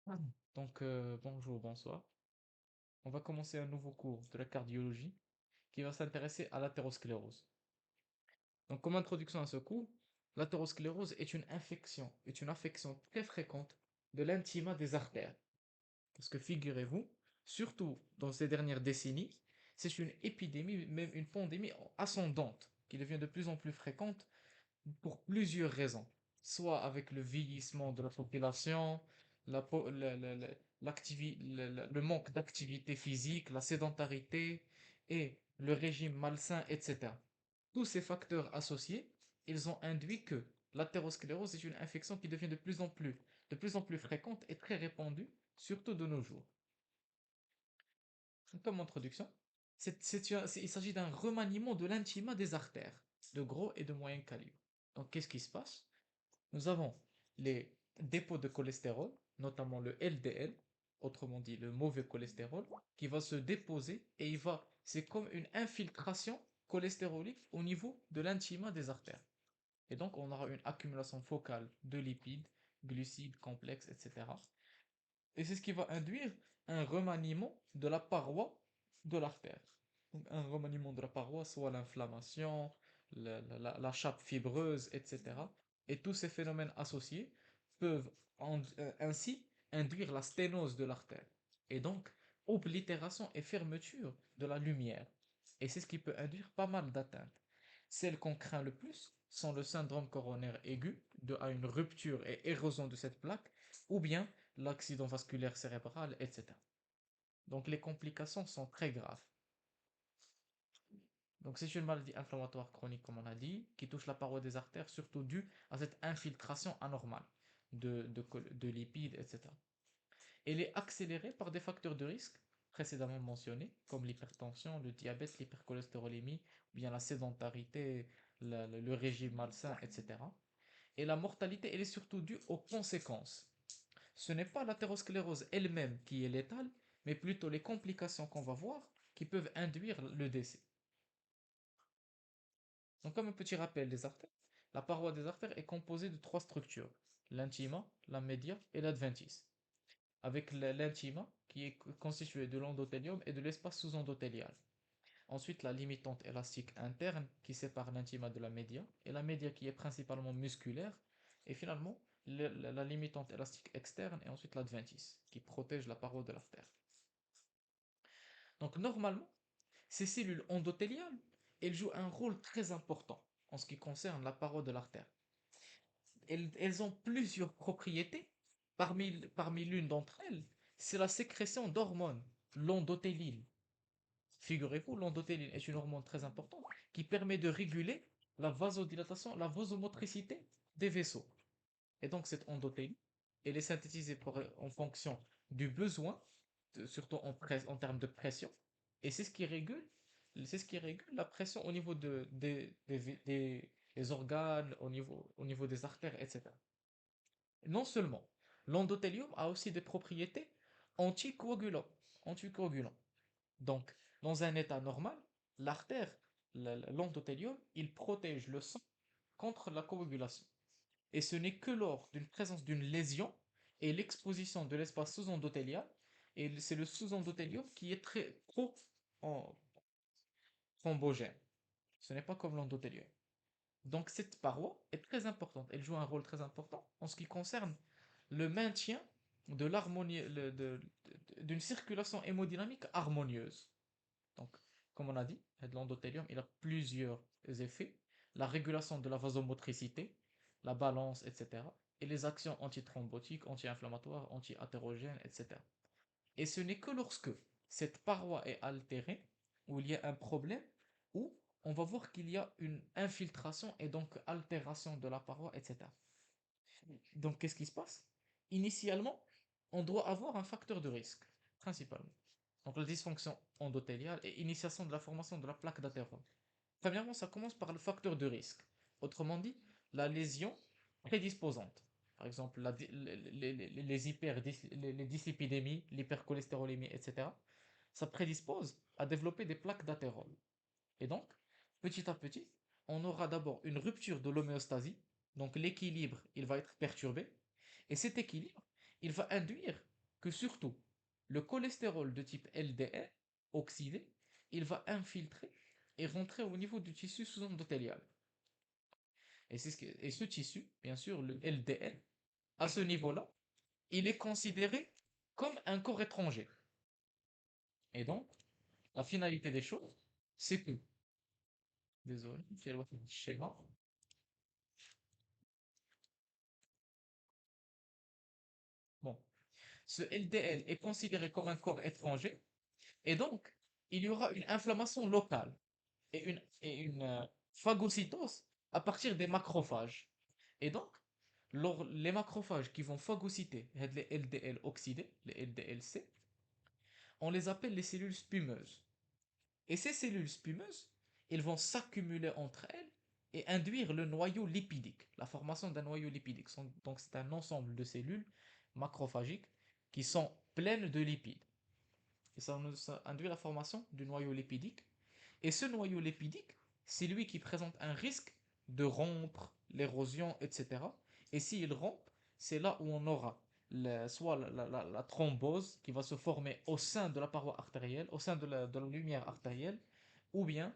Ah. Bonjour, bonsoir. On va commencer un nouveau cours de la cardiologie qui va s'intéresser à l'athérosclérose. Donc, comme introduction à ce cours, l'athérosclérose est une affection très fréquente de l'intima des artères. Parce que figurez-vous, surtout dans ces dernières décennies, c'est une épidémie, même une pandémie ascendante, qui devient de plus en plus fréquente pour plusieurs raisons. Soit avec le vieillissement de la population, la po- le manque d'activité physique, la sédentarité et le régime malsain, etc. Tous ces facteurs associés, ils ont induit que l'athérosclérose est une infection qui devient de plus en plus fréquente et très répandue, surtout de nos jours. Comme introduction, il s'agit d'un remaniement de l'intima des artères, de gros et de moyen calibre. Donc, qu'est-ce qui se passe? Nous avons les dépôts de cholestérol, notamment le LDL, autrement dit le mauvais cholestérol, qui va se déposer et c'est comme une infiltration cholestérolique au niveau de l'intima des artères. Et donc on aura une accumulation focale de lipides, glucides, complexes, etc. Et c'est ce qui va induire un remaniement de la paroi de l'artère. Donc un remaniement de la paroi, soit l'inflammation, la chape fibreuse, etc. Et tous ces phénomènes associés peuvent ainsi induire la sténose de l'artère. Et donc oblitération et fermeture de la lumière. Et c'est ce qui peut induire pas mal d'atteintes. Celles qu'on craint le plus sont le syndrome coronaire aigu, à une rupture et érosion de cette plaque, ou bien l'accident vasculaire cérébral, etc. Donc les complications sont très graves. Donc c'est une maladie inflammatoire chronique, comme on a dit, qui touche la paroi des artères, surtout due à cette infiltration anormale de lipides, etc. Elle est accélérée par des facteurs de risque précédemment mentionnés, comme l'hypertension, le diabète, l'hypercholestérolémie, ou bien la sédentarité, le régime malsain, etc. Et la mortalité, elle est surtout due aux conséquences. Ce n'est pas l'athérosclérose elle-même qui est létale, mais plutôt les complications qu'on va voir qui peuvent induire le décès. Donc, comme un petit rappel des artères, la paroi des artères est composée de trois structures, l'intima, la média et l'adventice, avec l'intima qui est constituée de l'endothélium et de l'espace sous-endothélial. Ensuite, la limitante élastique interne qui sépare l'intima de la média, et la média qui est principalement musculaire, et finalement la limitante élastique externe, et ensuite l'adventice qui protège la paroi de l'artère. Donc normalement, ces cellules endothéliales, elles jouent un rôle très important en ce qui concerne la paroi de l'artère. Elles ont plusieurs propriétés. Parmi l'une d'entre elles, c'est la sécrétion d'hormones, l'endothéline. Figurez-vous, l'endothéline est une hormone très importante qui permet de réguler la vasodilatation, la vasomotricité des vaisseaux. Et donc cette endothéline, elle est synthétisée en fonction du besoin, surtout en termes de pression, et c'est ce qui régule la pression au niveau des organes, au niveau des artères, etc. Non seulement, l'endothélium a aussi des propriétés anticoagulantes. anticoagulantes. Donc, dans un état normal, l'artère, l'endothélium, il protège le sang contre la coagulation. Et ce n'est que lors d'une présence d'une lésion et l'exposition de l'espace sous-endothélial, et c'est le sous-endothélium qui est très thrombogène. Ce n'est pas comme l'endothélium. Donc cette paroi est très importante. Elle joue un rôle très important en ce qui concerne le maintien de l'harmonie, d'une circulation hémodynamique harmonieuse. Donc, comme on a dit, l'endothélium, il a plusieurs effets. La régulation de la vasomotricité, la balance, etc. Et les actions antithrombotiques, anti-inflammatoires, anti-athérogènes, etc. Et ce n'est que lorsque cette paroi est altérée, où il y a un problème, où on va voir qu'il y a une infiltration et donc altération de la paroi, etc. Donc, qu'est-ce qui se passe? Initialement, on doit avoir un facteur de risque, principalement. Donc, la dysfonction endothéliale et initiation de la formation de la plaque d'athérome. Premièrement, ça commence par le facteur de risque. Autrement dit, la lésion prédisposante. Par exemple, les dyslipidémies, l'hypercholestérolémie, etc. Ça prédispose à développer des plaques d'athérome. Et donc, petit à petit, on aura d'abord une rupture de l'homéostasie, donc l'équilibre, il va être perturbé, et cet équilibre, il va induire que surtout le cholestérol de type LDL oxydé, il va infiltrer et rentrer au niveau du tissu sous-endothélial. Et ce tissu, bien sûr, le LDL, à ce niveau-là, il est considéré comme un corps étranger. Et donc, la finalité des choses, c'est que, désolé, j'ai le schéma. Bon, ce LDL est considéré comme un corps étranger, et donc, il y aura une inflammation locale et une phagocytose à partir des macrophages. Et donc, les macrophages qui vont phagocyter les LDL oxydés, les LDLC, on les appelle les cellules spumeuses. Et ces cellules spumeuses, elles vont s'accumuler entre elles et induire le noyau lipidique, la formation d'un noyau lipidique. Donc c'est un ensemble de cellules macrophagiques qui sont pleines de lipides. Et ça induit la formation du noyau lipidique. Et ce noyau lipidique, c'est lui qui présente un risque de rompre, l'érosion, etc. Et s'il rompt, c'est là où on aura soit la thrombose qui va se former au sein de la paroi artérielle, au sein de la lumière artérielle, ou bien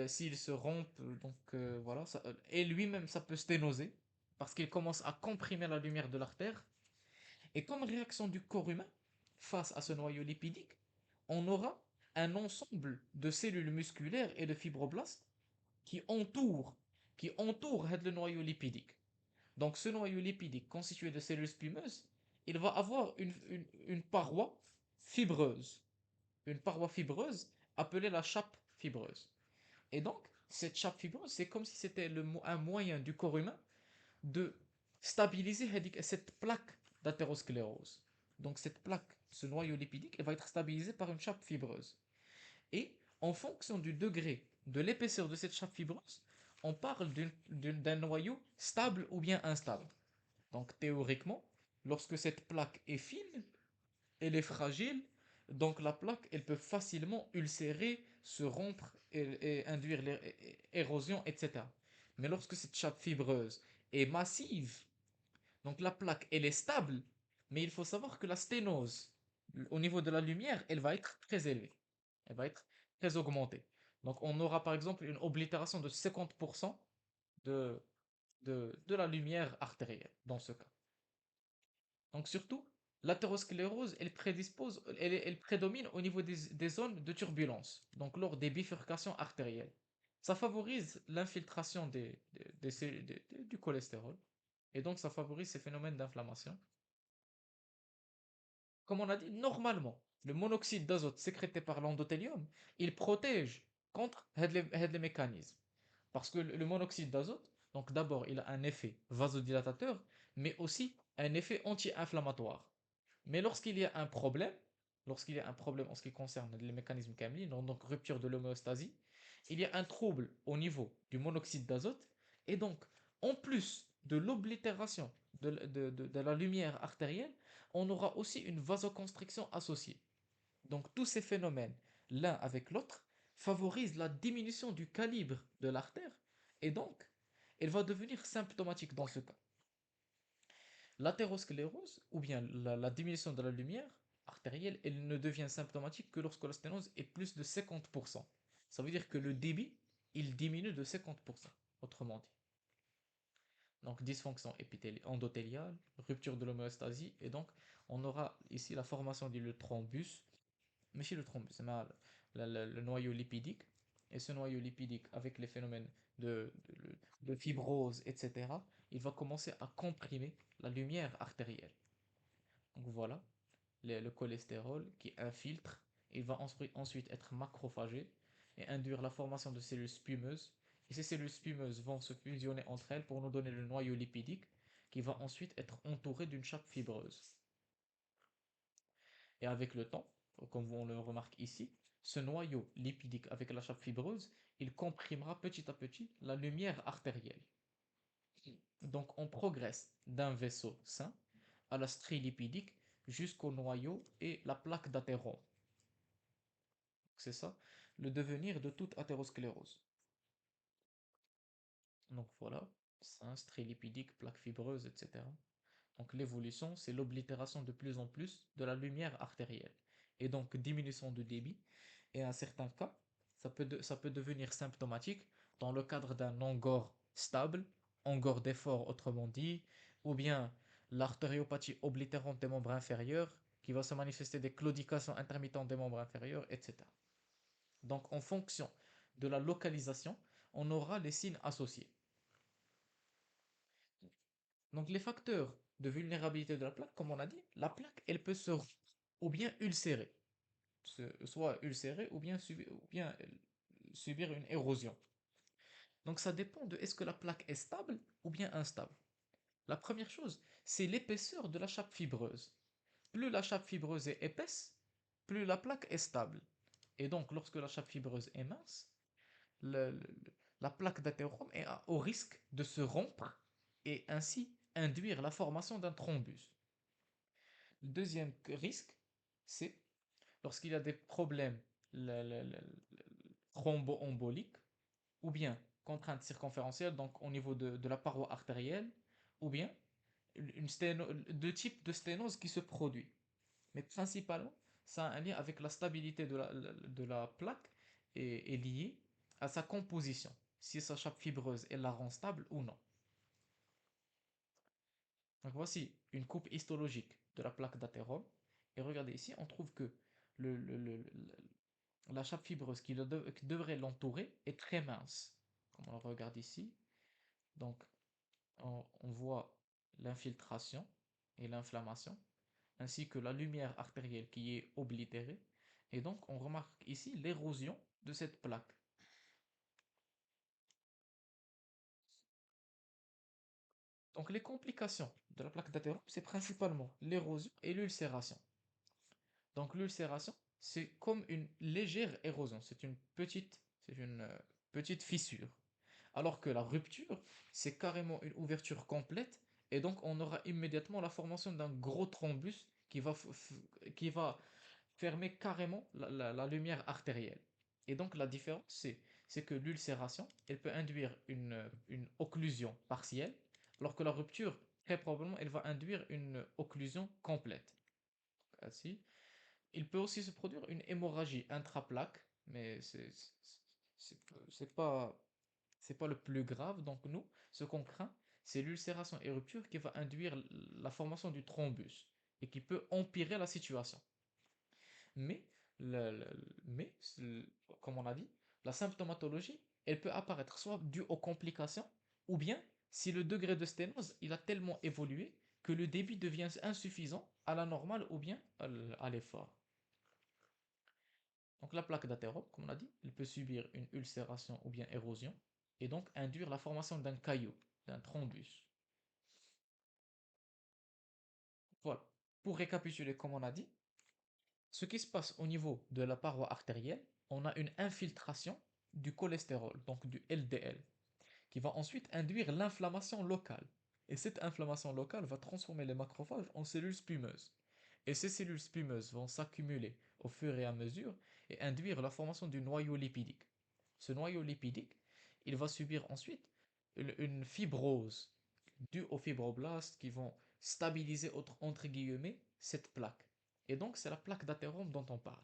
s'il se rompt, donc voilà, et lui-même ça peut sténoser, parce qu'il commence à comprimer la lumière de l'artère. Et comme réaction du corps humain face à ce noyau lipidique, on aura un ensemble de cellules musculaires et de fibroblastes qui entourent, qui entourent le noyau lipidique. Donc ce noyau lipidique constitué de cellules spumeuses, il va avoir une paroi fibreuse, une paroi fibreuse appelée la chape fibreuse. Et donc, cette chape fibreuse, c'est comme si c'était un moyen du corps humain de stabiliser cette plaque d'athérosclérose. Donc cette plaque, ce noyau lipidique, elle va être stabilisée par une chape fibreuse. Et en fonction du degré de l'épaisseur de cette chape fibreuse, on parle d'un noyau stable ou bien instable. Donc théoriquement, lorsque cette plaque est fine, elle est fragile, donc la plaque, elle peut facilement ulcérer, se rompre et induire l'érosion, etc. Mais lorsque cette chape fibreuse est massive, donc la plaque, elle est stable, mais il faut savoir que la sténose, au niveau de la lumière, elle va être très élevée. Elle va être très augmentée. Donc on aura par exemple une oblitération de 50% de, de la lumière artérielle dans ce cas. Donc surtout, l'athérosclérose, elle prédomine au niveau des zones de turbulence, donc lors des bifurcations artérielles. Ça favorise l'infiltration du cholestérol, et donc ça favorise ces phénomènes d'inflammation. Comme on a dit, normalement, le monoxyde d'azote sécrété par l'endothélium, il protège contre les mécanismes. Parce que le monoxyde d'azote, donc d'abord, il a un effet vasodilatateur, mais aussi un effet anti-inflammatoire. Mais lorsqu'il y a un problème en ce qui concerne les mécanismes camliques, donc rupture de l'homéostasie, il y a un trouble au niveau du monoxyde d'azote, et donc, en plus de l'oblitération de la lumière artérielle, on aura aussi une vasoconstriction associée. Donc, tous ces phénomènes, l'un avec l'autre, favorisent la diminution du calibre de l'artère, et donc, elle va devenir symptomatique dans ce cas. L'athérosclérose, ou bien la diminution de la lumière artérielle, elle ne devient symptomatique que lorsque la sténose est plus de 50%. Ça veut dire que le débit, il diminue de 50%, autrement dit. Donc dysfonction endothéliale, rupture de l'homéostasie, et donc on aura ici la formation du thrombus, mais chez le thrombus, c'est le noyau lipidique, et ce noyau lipidique, avec les phénomènes de fibrose, etc., il va commencer à comprimer la lumière artérielle. Donc voilà, le cholestérol qui infiltre, il va ensuite être macrophagé et induire la formation de cellules spumeuses. Et ces cellules spumeuses vont se fusionner entre elles pour nous donner le noyau lipidique qui va ensuite être entouré d'une chape fibreuse. Et avec le temps, comme on le remarque ici, ce noyau lipidique avec la chape fibreuse, il comprimera petit à petit la lumière artérielle. Donc on progresse d'un vaisseau sain à la strie lipidique jusqu'au noyau et la plaque d'athérome. C'est ça, le devenir de toute athérosclérose. Donc voilà, sein, strie lipidique, plaque fibreuse, etc. Donc l'évolution, c'est l'oblitération de plus en plus de la lumière artérielle. Et donc diminution de débit. Et à certains cas, ça peut devenir symptomatique dans le cadre d'un angor stable, angor d'effort autrement dit, ou bien l'artériopathie oblitérante des membres inférieurs, qui va se manifester des claudications intermittentes des membres inférieurs, etc. Donc en fonction de la localisation, on aura les signes associés. Donc les facteurs de vulnérabilité de la plaque, comme on a dit, la plaque, elle peut se ou bien ulcérer, soit ulcérer ou bien subir une érosion. Donc ça dépend de est-ce que la plaque est stable ou bien instable. La première chose, c'est l'épaisseur de la chape fibreuse. Plus la chape fibreuse est épaisse, plus la plaque est stable. Et donc lorsque la chape fibreuse est mince, le- le- la plaque d'athérome est au risque de se rompre et ainsi induire la formation d'un thrombus. Le deuxième risque, c'est lorsqu'il y a des problèmes thromboemboliques ou bien contrainte circonférentielle, donc au niveau de la paroi artérielle, ou bien deux types de sténose qui se produit. Mais principalement, ça a un lien avec la stabilité de la plaque et est lié à sa composition, si sa chape fibreuse elle la rend stable ou non. Donc voici une coupe histologique de la plaque d'athérome. Et regardez ici, on trouve que le, le- le- la chape fibreuse qui devrait l'entourer est très mince. Comme on le regarde ici. Donc on voit l'infiltration et l'inflammation, ainsi que la lumière artérielle qui est oblitérée. Et donc on remarque ici l'érosion de cette plaque. Donc les complications de la plaque d'athérome, c'est principalement l'érosion et l'ulcération. Donc l'ulcération, c'est comme une légère érosion, c'est une petite fissure. Alors que la rupture, c'est carrément une ouverture complète, et donc on aura immédiatement la formation d'un gros thrombus qui va fermer carrément la lumière artérielle. Et donc la différence, c'est que l'ulcération, elle peut induire une occlusion partielle, alors que la rupture, très probablement, elle va induire une occlusion complète. Ainsi, il peut aussi se produire une hémorragie intraplaque, mais c'est c'est pas, c'est pas le plus grave. Donc nous, ce qu'on craint, c'est l'ulcération et rupture qui va induire la formation du thrombus et qui peut empirer la situation. Mais, le- le- mais comme on a dit, la symptomatologie, elle peut apparaître soit due aux complications, ou bien si le degré de sténose il a tellement évolué que le débit devient insuffisant à la normale ou bien à l'effort. Donc la plaque d'athérome, comme on a dit, elle peut subir une ulcération ou bien érosion, et donc induire la formation d'un caillot, d'un thrombus. Voilà. Pour récapituler, comme on a dit, ce qui se passe au niveau de la paroi artérielle, on a une infiltration du cholestérol, donc du LDL, qui va ensuite induire l'inflammation locale. Et cette inflammation locale va transformer les macrophages en cellules spumeuses. Et ces cellules spumeuses vont s'accumuler au fur et à mesure et induire la formation du noyau lipidique. Ce noyau lipidique, il va subir ensuite une fibrose due aux fibroblastes qui vont stabiliser entre guillemets cette plaque. Et donc c'est la plaque d'athérome dont on parle.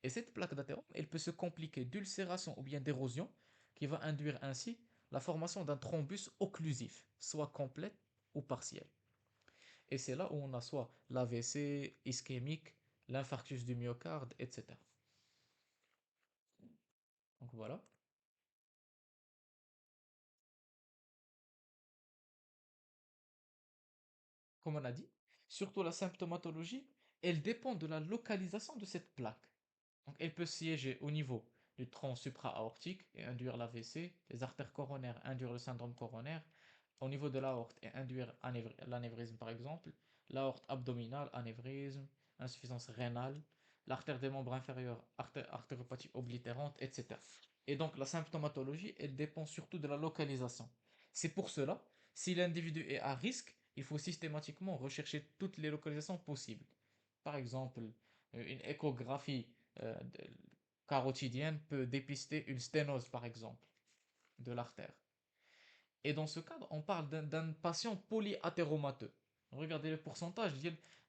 Et cette plaque d'athérome, elle peut se compliquer d'ulcération ou bien d'érosion qui va induire ainsi la formation d'un thrombus occlusif, soit complète ou partielle. Et c'est là où on a soit l'AVC ischémique, l'infarctus du myocarde, etc. Donc voilà. Comme on a dit, surtout la symptomatologie, elle dépend de la localisation de cette plaque. Donc elle peut siéger au niveau du tronc supra-aortique et induire l'AVC, les artères coronaires induire le syndrome coronaire, au niveau de l'aorte et induire l'anévrisme par exemple, l'aorte abdominale, anévrisme, insuffisance rénale, l'artère des membres inférieurs, artéropathie oblitérante, etc. Et donc la symptomatologie, elle dépend surtout de la localisation. C'est pour cela, si l'individu est à risque, il faut systématiquement rechercher toutes les localisations possibles. Par exemple, une échographie carotidienne peut dépister une sténose, par exemple, de l'artère. Et dans ce cadre, on parle d'un patient polyathéromateux. regardez le pourcentage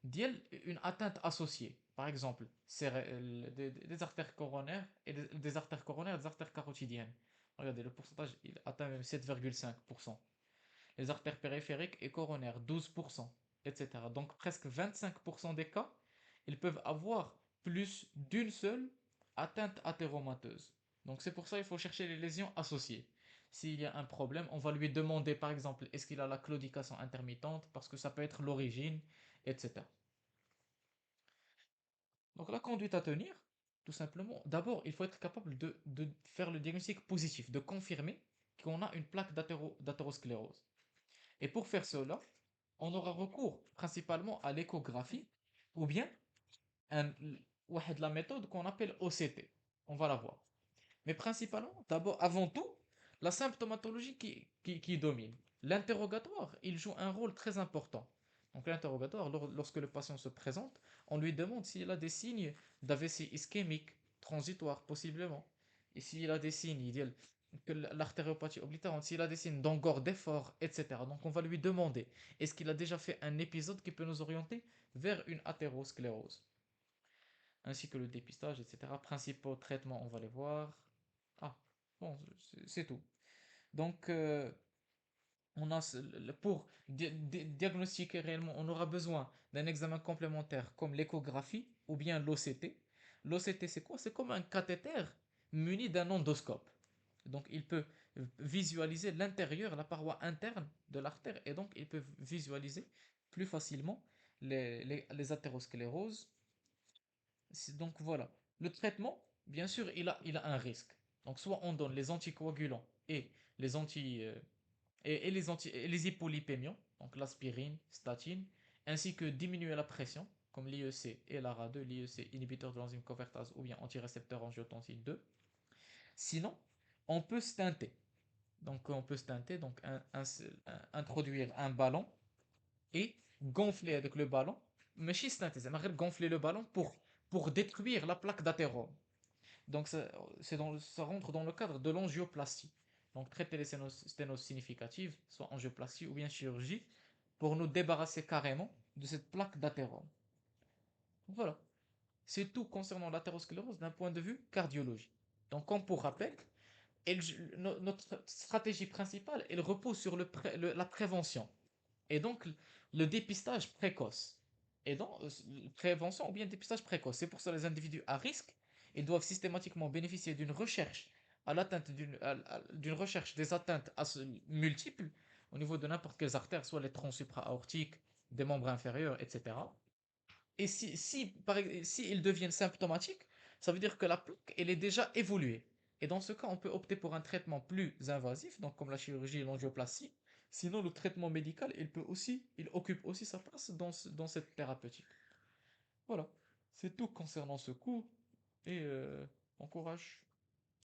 d'une atteinte associée. Par exemple, des artères coronaires et des artères coronaires et des artères carotidiennes. Regardez, le pourcentage, il atteint même 7,5%. Les artères périphériques et coronaires, 12%, etc. Donc presque 25% des cas, ils peuvent avoir plus d'une seule atteinte athéromateuse. Donc c'est pour ça qu'il faut chercher les lésions associées. S'il y a un problème, on va lui demander par exemple est-ce qu'il a la claudication intermittente parce que ça peut être l'origine, etc. Donc la conduite à tenir, tout simplement, d'abord il faut être capable de faire le diagnostic positif, de confirmer qu'on a une plaque d'athérosclérose. Et pour faire cela, on aura recours principalement à l'échographie ou bien un, la méthode qu'on appelle OCT. On va la voir. Mais principalement, d'abord, avant tout, la symptomatologie qui domine. L'interrogatoire, il joue un rôle très important. Donc l'interrogatoire, lorsque le patient se présente, on lui demande s'il a des signes d'AVC ischémique, transitoire possiblement. Et s'il a des signes, il dit que l'artériopathie oblitérante, s'il a des signes d'angor d'effort, etc. Donc on va lui demander, est-ce qu'il a déjà fait un épisode qui peut nous orienter vers une athérosclérose, ainsi que le dépistage, etc. Principaux traitements, on va les voir. Ah, bon, c'est tout. Donc, on a, pour diagnostiquer réellement, on aura besoin d'un examen complémentaire comme l'échographie ou bien l'OCT. L'OCT, c'est quoi? C'est comme un cathéter muni d'un endoscope. Donc, il peut visualiser l'intérieur, la paroi interne de l'artère, et donc il peut visualiser plus facilement les athéroscléroses. Donc voilà. Le traitement, bien sûr, il a un risque. Donc soit on donne les anticoagulants et les anti et les hypolipémiants, donc l'aspirine, statine, ainsi que diminuer la pression, comme l'IEC et l'ARA2, l'IEC inhibiteur de l'enzyme convertase ou bien antirécepteur angiotensin 2. Sinon, on peut stenter. Donc on peut stenter, donc introduire un ballon et gonfler avec le ballon. Mais si stenter, c'est gonfler le ballon pour détruire la plaque d'athérome. Donc ça rentre dans le cadre de l'angioplastie. Donc traiter les sténoses significatives, soit angioplastie ou bien chirurgie, pour nous débarrasser carrément de cette plaque d'athérome. Voilà, c'est tout concernant l'athérosclérose d'un point de vue cardiologie. Donc comme pour rappel, notre stratégie principale, elle repose sur la prévention. Et donc, le dépistage précoce. Et donc, prévention ou bien dépistage précoce. C'est pour ça que les individus à risque, ils doivent systématiquement bénéficier d'une recherche à l'atteinte d'une recherche des atteintes multiples au niveau de n'importe quelles artères, soit les troncs supra-aortiques, des membres inférieurs, etc. Et si ils deviennent symptomatiques, ça veut dire que la plaque, elle est déjà évoluée. Et dans ce cas, on peut opter pour un traitement plus invasif, donc comme la chirurgie et l'angioplastie. Sinon, le traitement médical, il occupe aussi sa place dans cette thérapeutique. Voilà, c'est tout concernant ce cours et bon courage.